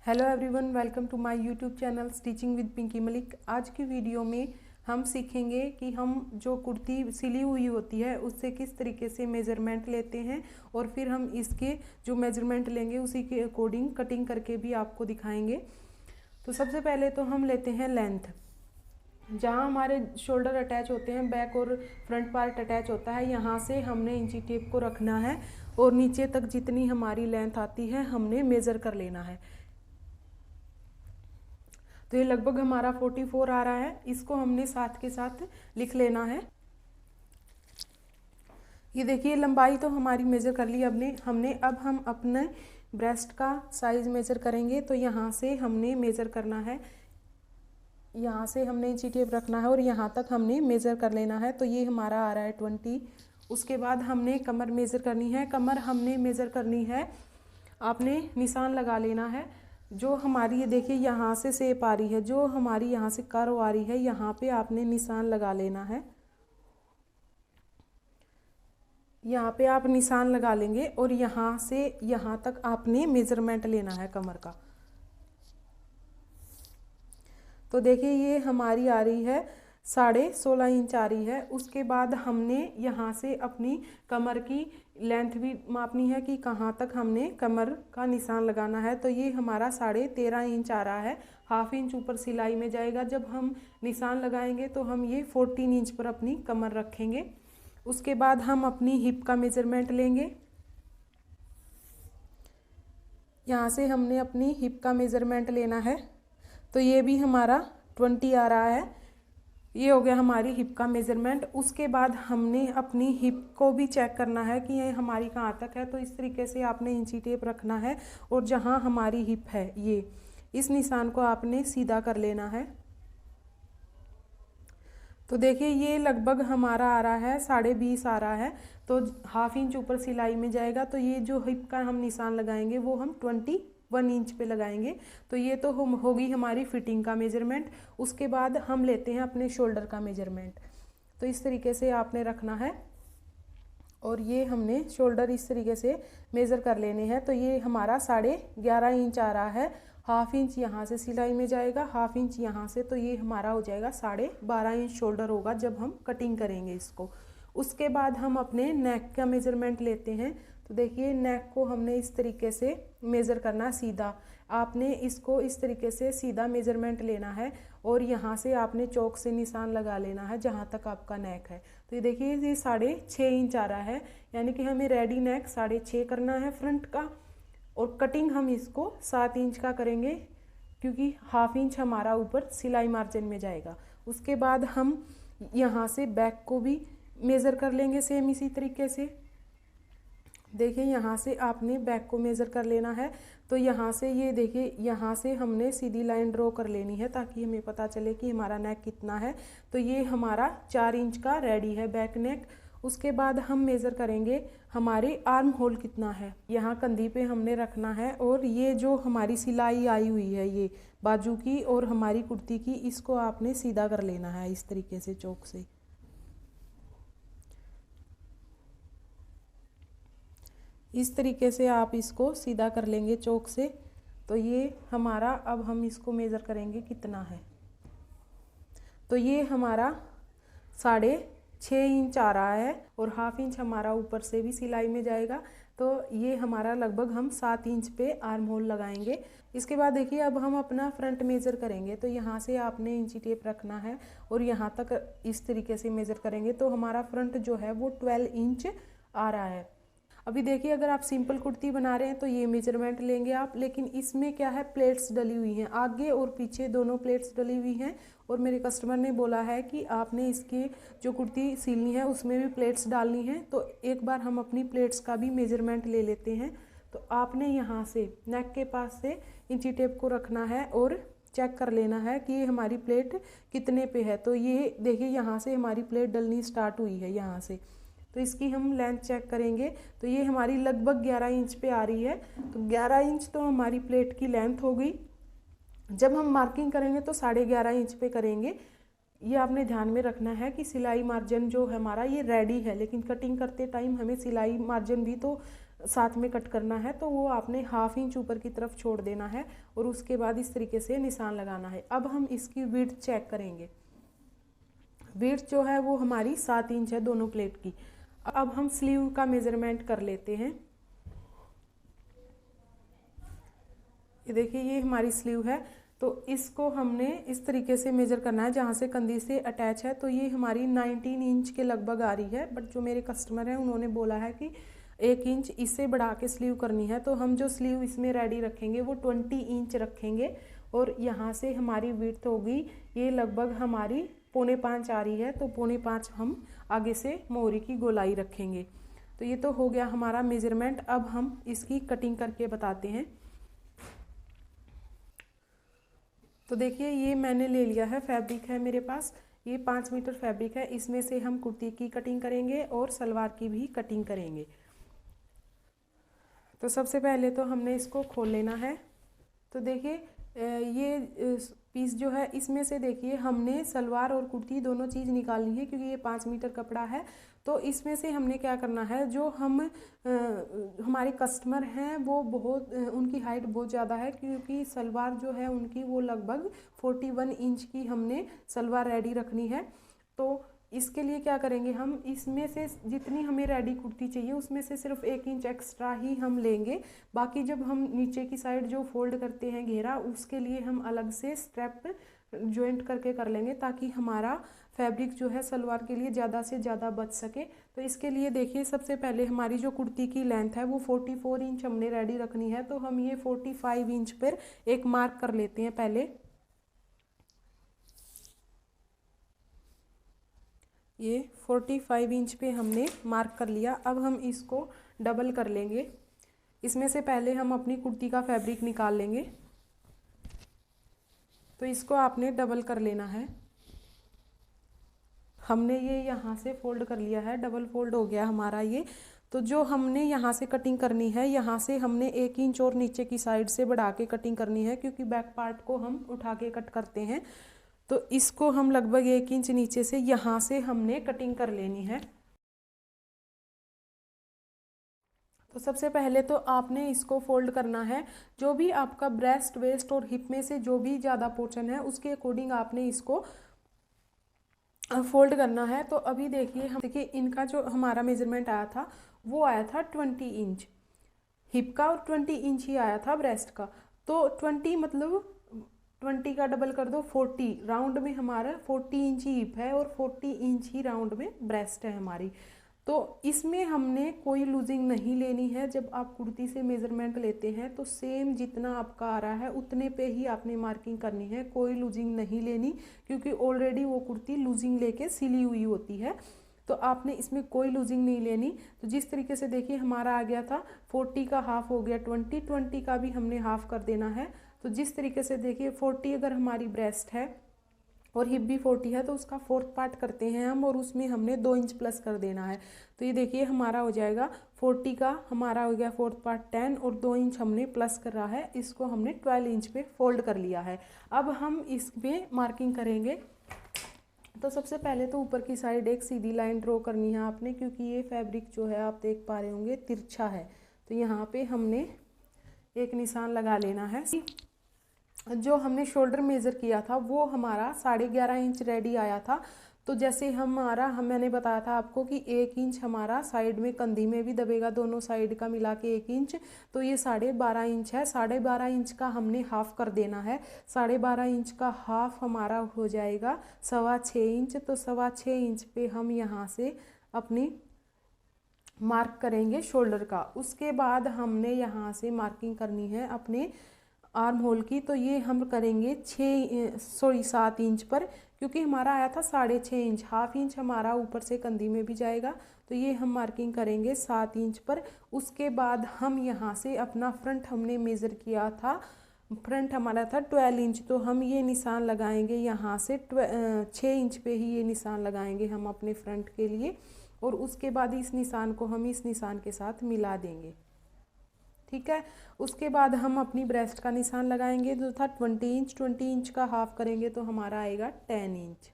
Hello everyone, welcome to my YouTube channel stitching with Pinky Malik. आज की video में हम सीखेंगे कि हम जो कुर्ती सिली हुई होती है उससे किस तरीके से मेज़रमेंट लेते हैं और फिर हम इसके जो मेज़रमेंट लेंगे उसी के अकॉर्डिंग कटिंग करके भी आपको दिखाएंगे। तो सबसे पहले तो हम लेते हैं लेंथ। जहाँ हमारे शोल्डर अटैच होते हैं, बैक और फ्रंट पार्ट अटैच होता है, यहाँ से हमने इंची टेप को रखना है और नीचे तक जितनी हमारी लेंथ आती है हमने मेज़र कर लेना है। तो ये लगभग हमारा 44 आ रहा है। इसको हमने साथ के साथ लिख लेना है। ये देखिए लंबाई तो हमारी मेज़र कर ली हमने। अब हम अपने ब्रेस्ट का साइज़ मेज़र करेंगे। तो यहाँ से हमने मेज़र करना है, यहाँ से हमने इंची टेप रखना है और यहाँ तक हमने मेज़र कर लेना है। तो ये हमारा आ रहा है 20। उसके बाद हमने कमर मेज़र करनी है। कमर हमने मेज़र करनी है, आपने निशान लगा लेना है। जो हमारी ये देखिए यहाँ से शेप आ रही है, जो हमारी यहाँ से कर्व आ रही है, यहाँ पे आपने निशान लगा लेना है। यहाँ पे आप निशान लगा लेंगे और यहाँ से यहाँ तक आपने मेज़रमेंट लेना है कमर का। तो देखिए ये हमारी आ रही है 16.5 इंच आ रही है। उसके बाद हमने यहाँ से अपनी कमर की लेंथ भी मापनी है कि कहाँ तक हमने कमर का निशान लगाना है। तो ये हमारा 13.5 इंच आ रहा है। हाफ इंच ऊपर सिलाई में जाएगा। जब हम निशान लगाएंगे तो हम ये 14 इंच पर अपनी कमर रखेंगे। उसके बाद हम अपनी हिप का मेज़रमेंट लेंगे। यहाँ से हमने अपनी हिप का मेज़रमेंट लेना है। तो ये भी हमारा 20 आ रहा है। ये हो गया हमारी हिप का मेज़रमेंट। उसके बाद हमने अपनी हिप को भी चेक करना है कि ये हमारी कहाँ तक है। तो इस तरीके से आपने इंची टेप रखना है और जहाँ हमारी हिप है ये इस निशान को आपने सीधा कर लेना है। तो देखिए ये लगभग हमारा आ रहा है 20.5 आ रहा है। तो हाफ इंच ऊपर सिलाई में जाएगा। तो ये जो हिप का हम निशान लगाएंगे वो हम 21 इंच पे लगाएंगे। तो ये तो होगी हमारी फिटिंग का मेज़रमेंट। उसके बाद हम लेते हैं अपने शोल्डर का मेज़रमेंट। तो इस तरीके से आपने रखना है और ये हमने शोल्डर इस तरीके से मेज़र कर लेने हैं। तो ये हमारा 11.5 इंच आ रहा है। हाफ इंच यहाँ से सिलाई में जाएगा, हाफ इंच यहाँ से। तो ये हमारा हो जाएगा 12.5 इंच शोल्डर होगा जब हम कटिंग करेंगे इसको। उसके बाद हम अपने नेक का मेज़रमेंट लेते हैं। तो देखिए नेक को हमने इस तरीके से मेज़र करना सीधा। आपने इसको इस तरीके से सीधा मेज़रमेंट लेना है और यहाँ से आपने चौक से निशान लगा लेना है जहाँ तक आपका नेक है। तो ये देखिए ये 6.5 इंच आ रहा है, यानी कि हमें रेडी नेक 6.5 करना है फ्रंट का। और कटिंग हम इसको 7 इंच का करेंगे क्योंकि हाफ इंच हमारा ऊपर सिलाई मार्जिन में जाएगा। उसके बाद हम यहाँ से बैक को भी मेज़र कर लेंगे सेम इसी तरीके से। देखिए यहाँ से आपने बैक को मेज़र कर लेना है। तो यहाँ से ये देखिए यहाँ से हमने सीधी लाइन ड्रॉ कर लेनी है ताकि हमें पता चले कि हमारा नेक कितना है। तो ये हमारा 4 इंच का रेडी है बैक नेक। उसके बाद हम मेज़र करेंगे हमारे आर्म होल कितना है। यहाँ कंधी पे हमने रखना है और ये जो हमारी सिलाई आई हुई है ये बाजू की और हमारी कुर्ती की, इसको आपने सीधा कर लेना है इस तरीके से चौक से। इस तरीके से आप इसको सीधा कर लेंगे चौक से। तो ये हमारा, अब हम इसको मेज़र करेंगे कितना है। तो ये हमारा 6.5 इंच आ रहा है और हाफ इंच हमारा ऊपर से भी सिलाई में जाएगा। तो ये हमारा लगभग हम 7 इंच पे आर्म होल लगाएंगे। इसके बाद देखिए अब हम अपना फ्रंट मेज़र करेंगे। तो यहाँ से आपने इंची टेप रखना है और यहाँ तक इस तरीके से मेज़र करेंगे। तो हमारा फ्रंट जो है वो 12 इंच आ रहा है। अभी देखिए अगर आप सिंपल कुर्ती बना रहे हैं तो ये मेजरमेंट लेंगे आप, लेकिन इसमें क्या है प्लेट्स डली हुई हैं, आगे और पीछे दोनों प्लेट्स डली हुई हैं। और मेरे कस्टमर ने बोला है कि आपने इसकी जो कुर्ती सिलनी है उसमें भी प्लेट्स डालनी है। तो एक बार हम अपनी प्लेट्स का भी मेजरमेंट ले लेते हैं। तो आपने यहाँ से नेक के पास से इंची टेप को रखना है और चेक कर लेना है कि ये हमारी प्लेट कितने पे है। तो ये देखिए यहाँ से हमारी प्लेट डलनी स्टार्ट हुई है यहाँ से। तो इसकी हम लेंथ चेक करेंगे। तो ये हमारी लगभग 11 इंच पे आ रही है। तो 11 इंच तो हमारी प्लेट की लेंथ हो गई। जब हम मार्किंग करेंगे तो 11.5 इंच पे करेंगे। ये आपने ध्यान में रखना है कि सिलाई मार्जिन जो है हमारा ये रेडी है, लेकिन कटिंग करते टाइम हमें सिलाई मार्जिन भी तो साथ में कट करना है, तो वो आपने हाफ इंच ऊपर की तरफ छोड़ देना है और उसके बाद इस तरीके से निशान लगाना है। अब हम इसकी विड्थ चेक करेंगे। विड्थ जो है वो हमारी 7 इंच है दोनों प्लेट की। अब हम स्लीव का मेजरमेंट कर लेते हैं। ये देखिए, ये हमारी स्लीव है, तो इसको हमने इस तरीके से मेजर करना है जहाँ से कंधी से अटैच है। तो ये हमारी 19 इंच के लगभग आ रही है, बट जो मेरे कस्टमर हैं उन्होंने बोला है कि 1 इंच इससे बढ़ा के स्लीव करनी है। तो हम जो स्लीव इसमें रेडी रखेंगे वो 20 इंच रखेंगे और यहाँ से हमारी विड्थ होगी, ये लगभग हमारी 4.25 आ रही है, तो 4.25 हम आगे से मोहरी की गोलाई रखेंगे। तो ये तो हो गया हमारा मेजरमेंट। अब हम इसकी कटिंग करके बताते हैं। तो देखिए, ये मैंने ले लिया है, फैब्रिक है मेरे पास, ये 5 मीटर फैब्रिक है। इसमें से हम कुर्ती की कटिंग करेंगे और सलवार की भी कटिंग करेंगे। तो सबसे पहले तो हमने इसको खोल लेना है। तो देखिए, ये पीस जो है इसमें से देखिए हमने सलवार और कुर्ती दोनों चीज़ निकालनी है, क्योंकि ये 5 मीटर कपड़ा है। तो इसमें से हमने क्या करना है, जो हम हमारे कस्टमर हैं वो बहुत उनकी हाइट बहुत ज़्यादा है, क्योंकि सलवार जो है उनकी वो लगभग 41 इंच की हमने सलवार रेडी रखनी है। तो इसके लिए क्या करेंगे, हम इसमें से जितनी हमें रेडी कुर्ती चाहिए उसमें से सिर्फ 1 इंच एक्स्ट्रा ही हम लेंगे। बाकी जब हम नीचे की साइड जो फोल्ड करते हैं घेरा, उसके लिए हम अलग से स्ट्रैप जॉइंट करके कर लेंगे, ताकि हमारा फैब्रिक जो है सलवार के लिए ज़्यादा से ज़्यादा बच सके। तो इसके लिए देखिए, सबसे पहले हमारी जो कुर्ती की लेंथ है वो 44 इंच हमने रेडी रखनी है। तो हम ये 45 इंच पर एक मार्क कर लेते हैं पहले। ये 45 इंच पे हमने मार्क कर लिया। अब हम इसको डबल कर लेंगे। इसमें से पहले हम अपनी कुर्ती का फैब्रिक निकाल लेंगे। तो इसको आपने डबल कर लेना है। हमने ये यहाँ से फोल्ड कर लिया है, डबल फोल्ड हो गया हमारा ये। तो जो हमने यहाँ से कटिंग करनी है, यहाँ से हमने 1 इंच और नीचे की साइड से बढ़ा के कटिंग करनी है, क्योंकि बैक पार्ट को हम उठा के कट करते हैं। तो इसको हम लगभग 1 इंच नीचे से यहाँ से हमने कटिंग कर लेनी है। तो सबसे पहले तो आपने इसको फोल्ड करना है। जो भी आपका ब्रेस्ट, वेस्ट और हिप में से जो भी ज़्यादा पोर्शन है उसके अकॉर्डिंग आपने इसको फोल्ड करना है। तो अभी देखिए इनका जो हमारा मेजरमेंट आया था वो आया था 20 इंच हिप का और 20 इंच ही आया था ब्रेस्ट का। तो 20 मतलब 20 का डबल कर दो 40, राउंड में हमारा 40 इंच ही हिप है और 40 इंच ही राउंड में ब्रेस्ट है हमारी। तो इसमें हमने कोई लूजिंग नहीं लेनी है। जब आप कुर्ती से मेज़रमेंट लेते हैं तो सेम जितना आपका आ रहा है उतने पे ही आपने मार्किंग करनी है, कोई लूजिंग नहीं लेनी, क्योंकि ऑलरेडी वो कुर्ती लूजिंग लेके सिली हुई होती है। तो आपने इसमें कोई लूजिंग नहीं लेनी। तो जिस तरीके से देखिए हमारा आ गया था 40 का हाफ हो गया 20 का भी हमने हाफ कर देना है। तो जिस तरीके से देखिए 40 अगर हमारी ब्रेस्ट है और हिप भी 40 है तो उसका 4th पार्ट करते हैं हम, और उसमें हमने 2 इंच प्लस कर देना है। तो ये देखिए हमारा हो जाएगा 40 का हमारा हो गया 4th पार्ट 10 और 2 इंच हमने प्लस कर रहा है, इसको हमने 12 इंच पे फोल्ड कर लिया है। अब हम इसमें मार्किंग करेंगे। तो सबसे पहले तो ऊपर की साइड एक सीधी लाइन ड्रॉ करनी है आपने, क्योंकि ये फैब्रिक जो है आप देख पा रहे होंगे तिरछा है। तो यहाँ पे हमने एक निशान लगा लेना है। जो हमने शोल्डर मेज़र किया था वो हमारा 11.5 इंच रेडी आया था। तो जैसे मैंने बताया था आपको कि 1 इंच हमारा साइड में कंधी में भी दबेगा, दोनों साइड का मिला के 1 इंच, तो ये 12.5 इंच है। 12.5 इंच का हमने हाफ कर देना है। 12.5 इंच का हाफ हमारा हो जाएगा 6.25 इंच। तो 6.25 इंच पे हम यहाँ से अपनी मार्क करेंगे शोल्डर का। उसके बाद हमने यहाँ से मार्किंग करनी है अपने आर्म होल की। तो ये हम करेंगे 7 इंच पर, क्योंकि हमारा आया था 6.5 इंच, हाफ इंच हमारा ऊपर से कंधी में भी जाएगा। तो ये हम मार्किंग करेंगे 7 इंच पर। उसके बाद हम यहाँ से अपना फ्रंट हमने मेज़र किया था, फ्रंट हमारा था 12 इंच। तो हम ये निशान लगाएंगे यहाँ से 6 इंच पे ही ये निशान लगाएंगे हम अपने फ्रंट के लिए, और उसके बाद इस निशान को हम इस निशान के साथ मिला देंगे। ठीक है। उसके बाद हम अपनी ब्रेस्ट का निशान लगाएंगे जो था 20 इंच। 20 इंच का हाफ करेंगे तो हमारा आएगा 10 इंच।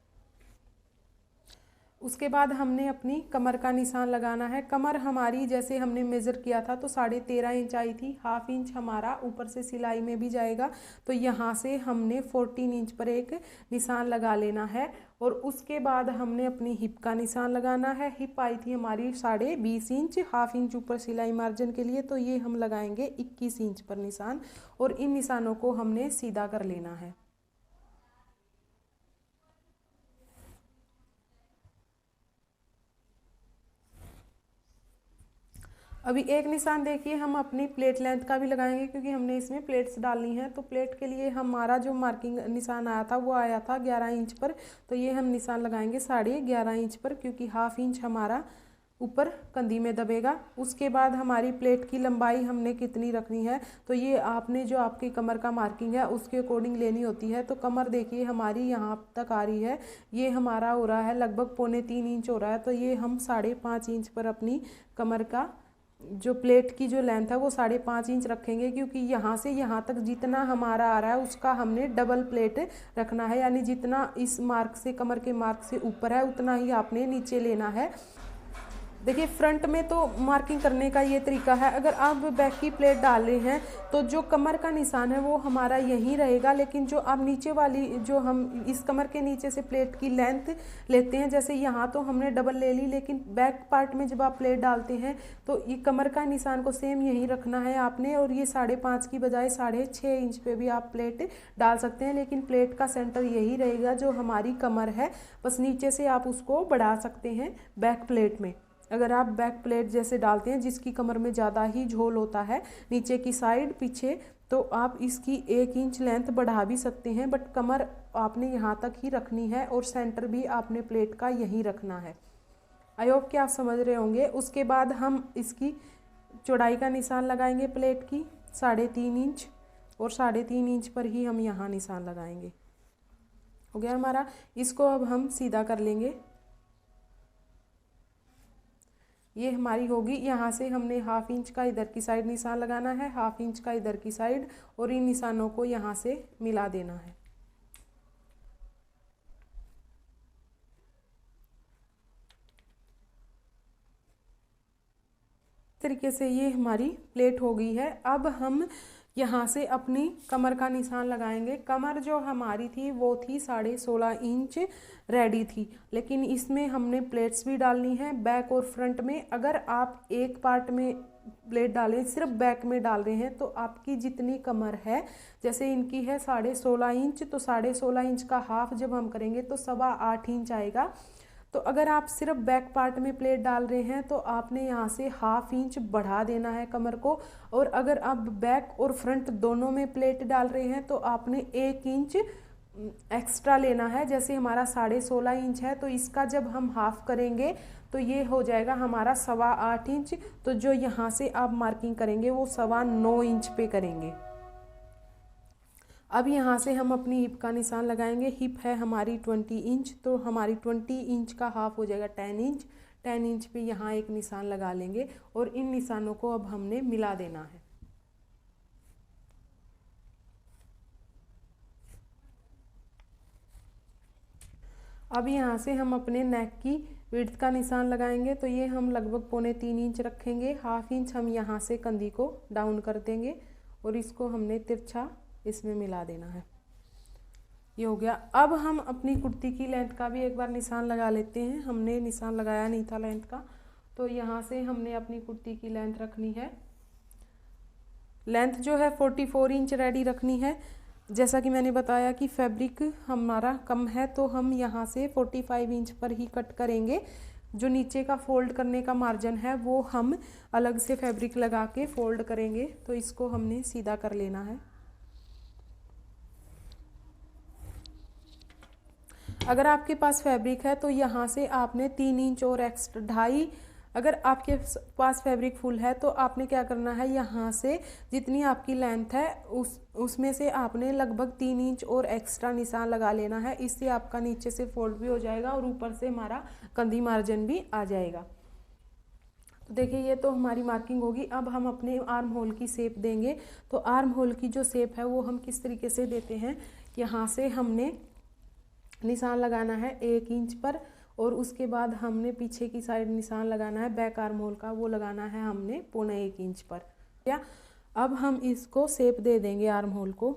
उसके बाद हमने अपनी कमर का निशान लगाना है। कमर हमारी जैसे हमने मेज़र किया था तो 13.5 इंच आई थी, हाफ इंच हमारा ऊपर से सिलाई में भी जाएगा, तो यहाँ से हमने 14 इंच पर एक निशान लगा लेना है। और उसके बाद हमने अपनी हिप का निशान लगाना है। हिप आई थी हमारी 20.5 इंच, हाफ इंच ऊपर सिलाई मार्जिन के लिए, तो ये हम लगाएंगे 21 इंच पर निशान, और इन निशानों को हमने सीधा कर लेना है। अभी एक निशान देखिए हम अपनी प्लेट लेंथ का भी लगाएंगे, क्योंकि हमने इसमें प्लेट्स डालनी है। तो प्लेट के लिए हमारा जो मार्किंग निशान आया था वो आया था 11 इंच पर, तो ये हम निशान लगाएंगे 11.5 इंच पर, क्योंकि हाफ इंच हमारा ऊपर कंधी में दबेगा। उसके बाद हमारी प्लेट की लंबाई हमने कितनी रखनी है, तो ये आपने जो आपकी कमर का मार्किंग है उसके अकॉर्डिंग लेनी होती है। तो कमर देखिए हमारी यहाँ तक आ रही है, ये हमारा हो रहा है लगभग 3.25 इंच हो रहा है, तो ये हम 5.5 इंच पर अपनी कमर का जो प्लेट की जो लेंथ है वो 5.5 इंच रखेंगे, क्योंकि यहाँ से यहाँ तक जितना हमारा आ रहा है उसका हमने डबल प्लेट रखना है, यानी जितना इस मार्क से, कमर के मार्क से ऊपर है उतना ही आपने नीचे लेना है। देखिए फ्रंट में तो मार्किंग करने का ये तरीका है। अगर आप बैक की प्लेट डाल रहे हैं तो जो कमर का निशान है वो हमारा यहीं रहेगा, लेकिन जो आप नीचे वाली, जो हम इस कमर के नीचे से प्लेट की लेंथ लेते हैं, जैसे यहाँ तो हमने डबल ले ली, लेकिन बैक पार्ट में जब आप प्लेट डालते हैं तो ये कमर का निशान को सेम यहीं रखना है आपने, और ये 5.5 की बजाय 6.5 इंच पे भी आप प्लेट डाल सकते हैं, लेकिन प्लेट का सेंटर यही रहेगा जो हमारी कमर है, बस नीचे से आप उसको बढ़ा सकते हैं बैक प्लेट में। अगर आप बैक प्लेट जैसे डालते हैं जिसकी कमर में ज़्यादा ही झोल होता है नीचे की साइड पीछे, तो आप इसकी 1 इंच लेंथ बढ़ा भी सकते हैं, बट कमर आपने यहाँ तक ही रखनी है और सेंटर भी आपने प्लेट का यहीं रखना है। आई होप कि आप समझ रहे होंगे। उसके बाद हम इसकी चौड़ाई का निशान लगाएंगे प्लेट की 3.5 इंच, और 3.5 इंच पर ही हम यहाँ निशान लगाएंगे। हो गया हमारा। इसको अब हम सीधा कर लेंगे। ये हमारी होगी, यहाँ से हमने हाफ इंच का इधर की साइड निशान लगाना है, हाफ इंच का इधर की साइड, और इन निशानों को यहाँ से मिला देना है। इस तरीके से ये हमारी प्लेट हो गई है। अब हम यहाँ से अपनी कमर का निशान लगाएंगे। कमर जो हमारी थी वो थी 16.5 इंच रेडी थी, लेकिन इसमें हमने प्लेट्स भी डालनी है बैक और फ्रंट में। अगर आप एक पार्ट में प्लेट डालें, सिर्फ बैक में डाल रहे हैं, तो आपकी जितनी कमर है, जैसे इनकी है 16.5 इंच, तो 16.5 इंच का हाफ जब हम करेंगे तो 8.25 इंच आएगा। तो अगर आप सिर्फ बैक पार्ट में प्लेट डाल रहे हैं तो आपने यहाँ से हाफ इंच बढ़ा देना है कमर को, और अगर आप बैक और फ्रंट दोनों में प्लेट डाल रहे हैं तो आपने 1 इंच एक्स्ट्रा लेना है। जैसे हमारा 16.5 इंच है, तो इसका जब हम हाफ करेंगे तो ये हो जाएगा हमारा 8.25 इंच। तो जो यहाँ से आप मार्किंग करेंगे वो 9.25 इंच पे करेंगे। अब यहाँ से हम अपनी हिप का निशान लगाएंगे। हिप है हमारी 20 इंच, तो हमारी 20 इंच का हाफ हो जाएगा 10 इंच। 10 इंच पे यहाँ एक निशान लगा लेंगे, और इन निशानों को अब हमने मिला देना है। अब यहाँ से हम अपने नेक की विड्थ का निशान लगाएंगे, तो ये हम लगभग 3.25 इंच रखेंगे। हाफ इंच हम यहाँ से कंधी को डाउन कर देंगे, और इसको हमने तिरछा इसमें मिला देना है। ये हो गया। अब हम अपनी कुर्ती की लेंथ का भी एक बार निशान लगा लेते हैं। हमने निशान लगाया नहीं था लेंथ का, तो यहाँ से हमने अपनी कुर्ती की लेंथ रखनी है। लेंथ जो है 44 इंच रेडी रखनी है। जैसा कि मैंने बताया कि फैब्रिक हमारा कम है, तो हम यहाँ से 45 इंच पर ही कट करेंगे। जो नीचे का फोल्ड करने का मार्जिन है वो हम अलग से फैब्रिक लगा के फोल्ड करेंगे, तो इसको हमने सीधा कर लेना है। अगर आपके पास फैब्रिक है तो यहाँ से आपने 3 इंच और एक्स्ट्रा 2.5, अगर आपके पास फैब्रिक फुल है तो आपने क्या करना है, यहाँ से जितनी आपकी लेंथ है उसमें से आपने लगभग 3 इंच और एक्स्ट्रा निशान लगा लेना है। इससे आपका नीचे से फोल्ड भी हो जाएगा और ऊपर से हमारा कंधी मार्जिन भी आ जाएगा। तो देखिए ये तो हमारी मार्किंग होगी। अब हम अपने आर्म होल की शेप देंगे। तो आर्म होल की जो शेप है वो हम किस तरीके से देते हैं, यहाँ से हमने निशान लगाना है 1 इंच पर, और उसके बाद हमने पीछे की साइड निशान लगाना है बैक आर्म होल का, वो लगाना है हमने 0.25 इंच पर। या अब हम इसको शेप दे देंगे आर्म होल को।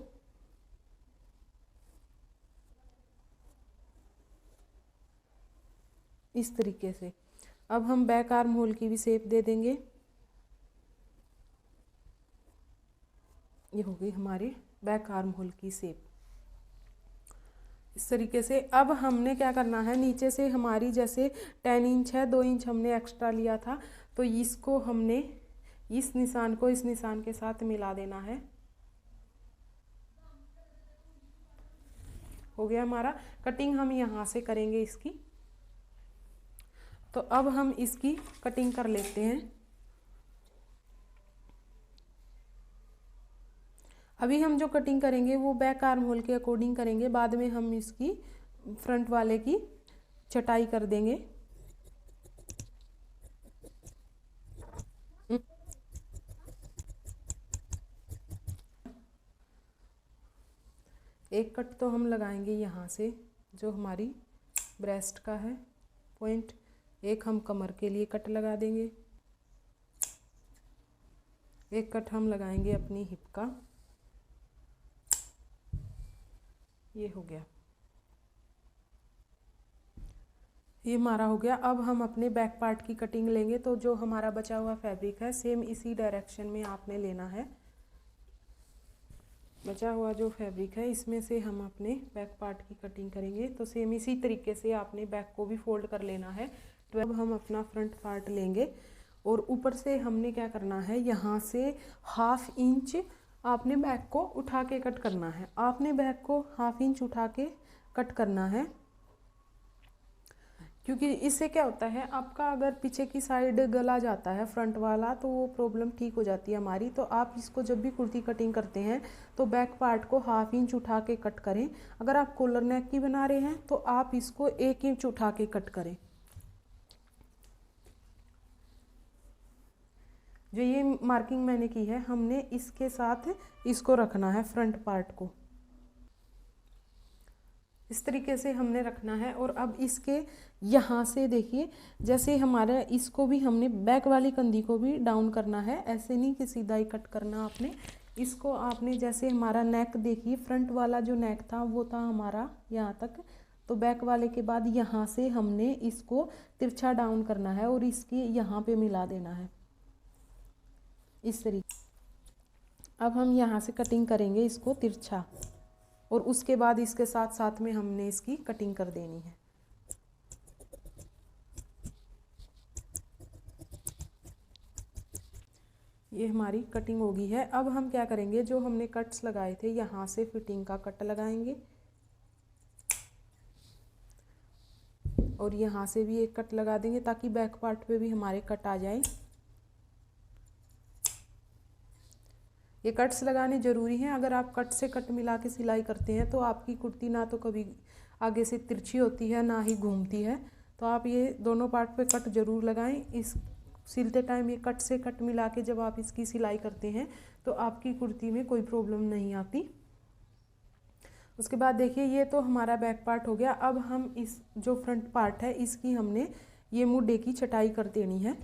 इस तरीके से अब हम बैक आर्म होल की भी शेप दे देंगे। ये होगी हमारी बैक आर्म होल की शेप। इस तरीके से अब हमने क्या करना है, नीचे से हमारी जैसे 10 इंच है, 2 इंच हमने एक्स्ट्रा लिया था, तो इसको हमने इस निशान को इस निशान के साथ मिला देना है। हो गया हमारा। कटिंग हम यहाँ से करेंगे इसकी। तो अब हम इसकी कटिंग कर लेते हैं। अभी हम जो कटिंग करेंगे वो बैक आर्म होल के अकॉर्डिंग करेंगे, बाद में हम इसकी फ्रंट वाले की छटाई कर देंगे। एक कट तो हम लगाएंगे यहाँ से जो हमारी ब्रेस्ट का है पॉइंट, एक हम कमर के लिए कट लगा देंगे, एक कट हम लगाएंगे अपनी हिप का। ये हो गया, ये हमारा हो गया। अब हम अपने बैक पार्ट की कटिंग लेंगे। तो जो हमारा बचा हुआ फैब्रिक है सेम इसी डायरेक्शन में आपने लेना है। बचा हुआ जो फैब्रिक है इसमें से हम अपने बैक पार्ट की कटिंग करेंगे। तो सेम इसी तरीके से आपने बैक को भी फोल्ड कर लेना है। तो अब हम अपना फ्रंट पार्ट लेंगे और ऊपर से हमने क्या करना है, यहाँ से 1/2 इंच आपने बैक को उठा के कट करना है। आपने बैक को 1/2 इंच उठा के कट करना है, क्योंकि इससे क्या होता है आपका अगर पीछे की साइड गला जाता है फ्रंट वाला तो वो प्रॉब्लम ठीक हो जाती है हमारी। तो आप इसको जब भी कुर्ती कटिंग करते हैं तो बैक पार्ट को 1/2 इंच उठा के कट करें। अगर आप कॉलर नेक की बना रहे हैं तो आप इसको 1 इंच उठा के कट करें। जो ये मार्किंग मैंने की है हमने इसके साथ इसको रखना है फ्रंट पार्ट को, इस तरीके से हमने रखना है। और अब इसके यहाँ से देखिए जैसे हमारा इसको भी हमने बैक वाली कंधी को भी डाउन करना है, ऐसे नहीं कि सीधा ही कट करना आपने इसको। आपने जैसे हमारा नेक देखिए फ्रंट वाला जो नेक था वो था हमारा यहाँ तक, तो बैक वाले के बाद यहाँ से हमने इसको तिरछा डाउन करना है और इसके यहाँ पे मिला देना है इस तरीके। अब हम यहाँ से कटिंग करेंगे इसको तिरछा और उसके बाद इसके साथ साथ में हमने इसकी कटिंग कर देनी है। ये हमारी कटिंग हो गई है। अब हम क्या करेंगे, जो हमने कट्स लगाए थे यहाँ से फिटिंग का कट लगाएंगे और यहाँ से भी एक कट लगा देंगे ताकि बैक पार्ट पे भी हमारे कट आ जाए। ये कट्स लगाने ज़रूरी हैं। अगर आप कट से कट मिला के सिलाई करते हैं तो आपकी कुर्ती ना तो कभी आगे से तिरछी होती है ना ही घूमती है। तो आप ये दोनों पार्ट पे कट ज़रूर लगाएं। इस सिलते टाइम ये कट से कट मिला के जब आप इसकी सिलाई करते हैं तो आपकी कुर्ती में कोई प्रॉब्लम नहीं आती। उसके बाद देखिए ये तो हमारा बैक पार्ट हो गया। अब हम इस जो फ्रंट पार्ट है इसकी हमने ये मुड्ढे की छटाई कर देनी है।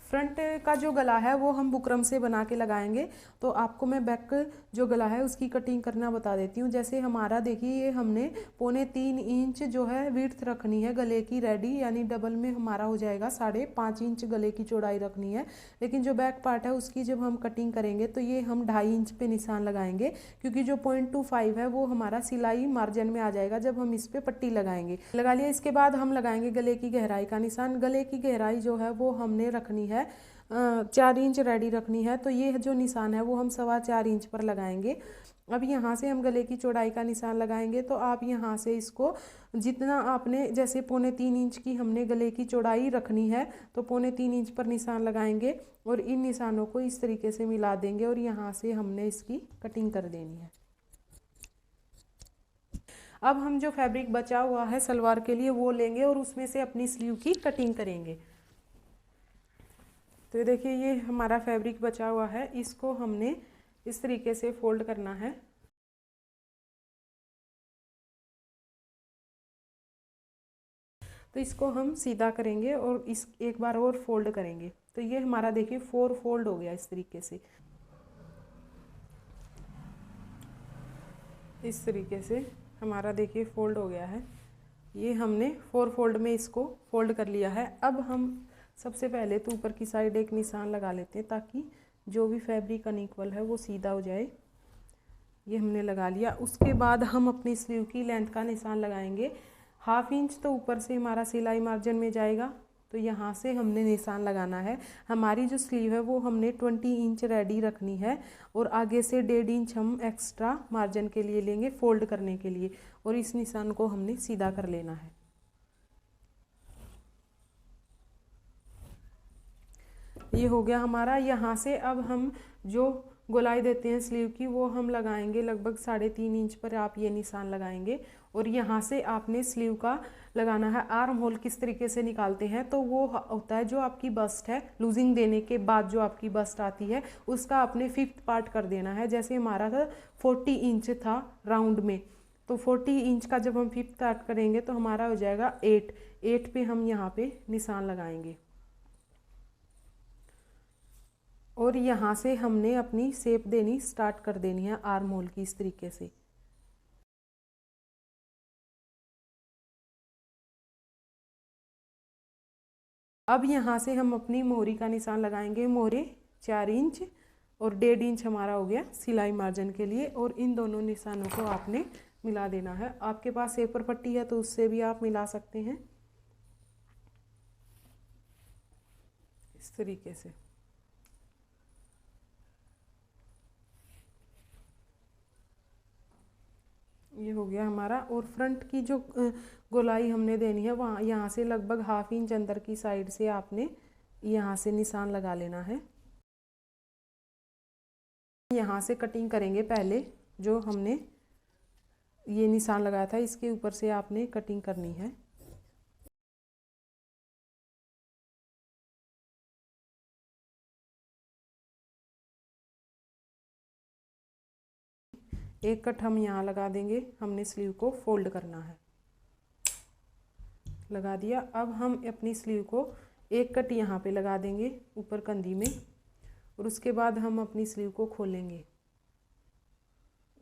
फ्रंट का जो गला है वो हम बुकरम से बना के लगाएंगे। तो आपको मैं बैक जो गला है उसकी कटिंग करना बता देती हूँ। जैसे हमारा देखिए ये हमने 3.25 इंच जो है विड्थ रखनी है गले की रेडी, यानी डबल में हमारा हो जाएगा 5.5 इंच गले की चौड़ाई रखनी है। लेकिन जो बैक पार्ट है उसकी जब हम कटिंग करेंगे तो ये हम 2.5 इंच पे निशान लगाएंगे, क्योंकि जो 0.25 है वो हमारा सिलाई मार्जिन में आ जाएगा जब हम इस पर पट्टी लगाएंगे। लगा लिया। इसके बाद हम लगाएंगे गले की गहराई का निशान। गले की गहराई जो है वो हमने रखनी है 4 इंच रेडी रखनी है। तो ये जो निशान है वो हम 4.25 इंच पर लगाएंगे। अब यहाँ से हम गले की चौड़ाई का निशान लगाएंगे। तो आप यहाँ से इसको जितना आपने जैसे 3.25 इंच की हमने गले की चौड़ाई रखनी है तो 3.25 इंच पर निशान लगाएंगे और इन निशानों को इस तरीके से मिला देंगे और यहाँ से हमने इसकी कटिंग कर देनी है। अब हम जो फैब्रिक बचा हुआ है सलवार के लिए वो लेंगे और उसमें से अपनी स्लीव की कटिंग करेंगे। तो देखिए ये हमारा फैब्रिक बचा हुआ है, इसको हमने इस तरीके से फोल्ड करना है। तो इसको हम सीधा करेंगे और इस एक बार और फोल्ड करेंगे। तो ये हमारा देखिए 4 फोल्ड हो गया इस तरीके से। इस तरीके से हमारा देखिए फोल्ड हो गया है। ये हमने 4 फोल्ड में इसको फोल्ड कर लिया है। अब हम सबसे पहले तो ऊपर की साइड एक निशान लगा लेते हैं ताकि जो भी फैब्रिक अनइक्वल है वो सीधा हो जाए। ये हमने लगा लिया। उसके बाद हम अपनी स्लीव की लेंथ का निशान लगाएंगे। 1/2 इंच तो ऊपर से हमारा सिलाई मार्जिन में जाएगा, तो यहाँ से हमने निशान लगाना है। हमारी जो स्लीव है वो हमने 20 इंच रेडी रखनी है और आगे से 1.5 इंच हम एक्स्ट्रा मार्जिन के लिए लेंगे फोल्ड करने के लिए, और इस निशान को हमने सीधा कर लेना है। ये हो गया हमारा। यहाँ से अब हम जो गोलाई देते हैं स्लीव की वो हम लगाएंगे लगभग 3.5 इंच पर आप ये निशान लगाएंगे। और यहाँ से आपने स्लीव का लगाना है। आर्म होल किस तरीके से निकालते हैं, तो वो होता है जो आपकी बस्ट है, लूजिंग देने के बाद जो आपकी बस्ट आती है उसका आपने 5th पार्ट कर देना है। जैसे हमारा था 40 इंच था राउंड में, तो 40 इंच का जब हम 5th पार्ट करेंगे तो हमारा हो जाएगा 8 पे हम यहाँ पे निशान लगाएंगे। और यहाँ से हमने अपनी शेप देनी स्टार्ट कर देनी है आर्म होल की इस तरीके से। अब यहाँ से हम अपनी मोहरी का निशान लगाएंगे। मोहरे 4 इंच और 1.5 इंच हमारा हो गया सिलाई मार्जिन के लिए, और इन दोनों निशानों को आपने मिला देना है। आपके पास सेपर पट्टी है तो उससे भी आप मिला सकते हैं इस तरीके से। ये हो गया हमारा। और फ्रंट की जो गोलाई हमने देनी है वहाँ यहाँ से लगभग 1/2 इंच अंदर की साइड से आपने यहाँ से निशान लगा लेना है। यहाँ से कटिंग करेंगे पहले। जो हमने ये निशान लगाया था इसके ऊपर से आपने कटिंग करनी है। एक कट हम यहाँ लगा देंगे। हमने स्लीव को फोल्ड करना है। लगा दिया। अब हम अपनी स्लीव को एक कट यहाँ पे लगा देंगे ऊपर कंधी में, और उसके बाद हम अपनी स्लीव को खोलेंगे।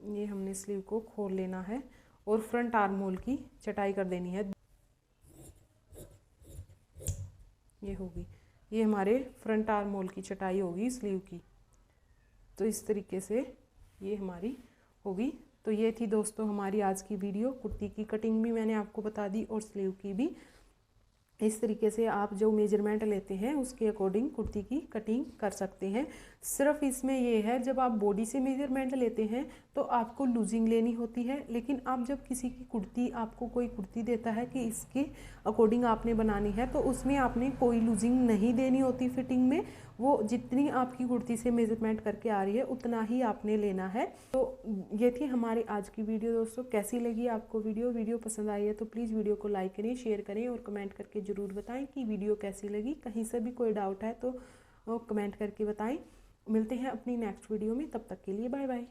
ये हमने स्लीव को खोल लेना है और फ्रंट आर्म होल की चटाई कर देनी है। ये होगी, ये हमारे फ्रंट आर्म होल की चटाई होगी स्लीव की। तो इस तरीके से ये हमारी होगी। तो ये थी दोस्तों हमारी आज की वीडियो। कुर्ती की कटिंग भी मैंने आपको बता दी और स्लीव की भी। इस तरीके से आप जो मेजरमेंट लेते हैं उसके अकॉर्डिंग कुर्ती की कटिंग कर सकते हैं। सिर्फ इसमें ये है जब आप बॉडी से मेजरमेंट लेते हैं तो आपको लूजिंग लेनी होती है, लेकिन आप जब किसी की कुर्ती आपको कोई कुर्ती देता है कि इसके अकॉर्डिंग आपने बनानी है तो उसमें आपने कोई लूजिंग नहीं देनी होती फिटिंग में। वो जितनी आपकी कुर्ती से मेजरमेंट करके आ रही है उतना ही आपने लेना है। तो ये थी हमारी आज की वीडियो दोस्तों। कैसी लगी आपको वीडियो पसंद आई है तो प्लीज़ वीडियो को लाइक करें, शेयर करें और कमेंट करके ज़रूर बताएं कि वीडियो कैसी लगी। कहीं से भी कोई डाउट है तो कमेंट करके बताएं। मिलते हैं अपनी नेक्स्ट वीडियो में, तब तक के लिए बाय बाय।